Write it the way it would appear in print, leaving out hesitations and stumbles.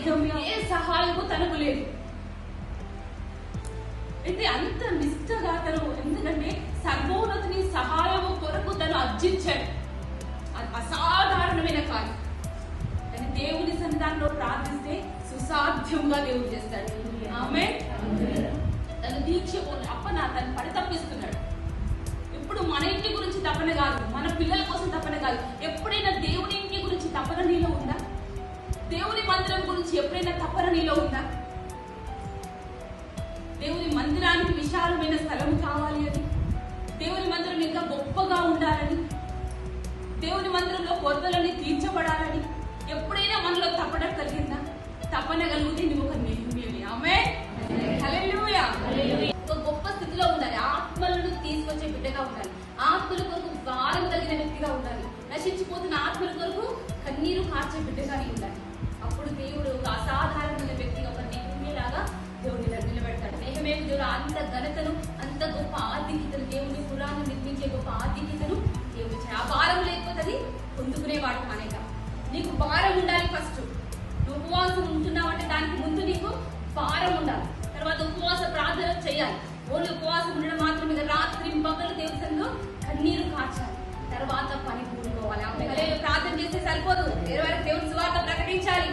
ఏ సహాయము తనకు లేదు. అయితే అంత నిష్ఠగా తను, ఎందుకంటే సర్వోన్నతిని సహాయము కొరకు తను అర్జించాడు. అసాధారణమైన కార్యం. కానీ దేవుని సన్నిధానంలో ప్రార్థిస్తే సుసాధ్యంగా దేవుడు చేస్తాడు. ఆమేన్. తను దీక్ష తను పరితపిస్తున్నాడు. ఇప్పుడు మన ఇంటి గురించి తపన కాదు, మన పిల్లల కోసం తపన కాదు. ఎప్పుడైనా దేవుని ఇంటి గురించి తపన నీలో ఉందా? దేవుని మందిరం గురించి ఎప్పుడైనా తపన నీలో ఉందా? దేవుని మందిరానికి విశాలమైన స్థలం కావాలి అని, దేవుని మందిరం ఇంకా గొప్పగా ఉండాలని, దేవుని మందిరంలో కొరతలన్నీ తీర్చబడాలని ఎప్పుడైనా మనలో తపన కలిగిందా? తపన కలిగితే నువ్వు ఒక నెహెమ్యావి. ఆమేన్. హల్లెలూయా. ఒక గొప్ప స్థితిలో ఉండాలి. ఆత్మలను తీసుకొచ్చే బిడ్డగా ఉండాలి. ఆత్మల కొరకు భారం కలిగిన వ్యక్తిగా ఉండాలి. నశించిపోతున్న ఆత్మల కొరకు కన్నీరు కార్చే బిడ్డగా ఉండాలి. అప్పుడు దేవుడు ఒక అసాధారణమైన వ్యక్తిగా, ఒక నెహెమ్యాలాగా దేవుడిని నిలబెడతాడు. నెహెమ్యాకు దేవుడు అంత ఘనతను, అంత గొప్ప ఆధిక్యతను, దేవుని పురాణం నిర్మించే గొప్ప ఆధిక్యతను దేవుడు ఇచ్చాడు. ఆ భారం లేకపోతే అది పొందుకునేవాడు కానేక. నీకు భారం ఉండాలి. ఫస్ట్ నువ్వు ఉపవాసం ఉంటున్నావంటే దానికి ముందు నీకు భారం ఉండాలి. తర్వాత ఉపవాస ప్రార్థన చేయాలి. ఓన్లీ ఉపవాసం ఉండడం మాత్రమే, రాత్రి పగలు దేవుని సన్నిధిలో కన్నీరు కార్చాలి. తర్వాత పని కూడుకోవాలి. ప్రార్థన చేస్తే సరిపోదు, వేరే వారికి దేవుని సువార్త ప్రకటించాలి.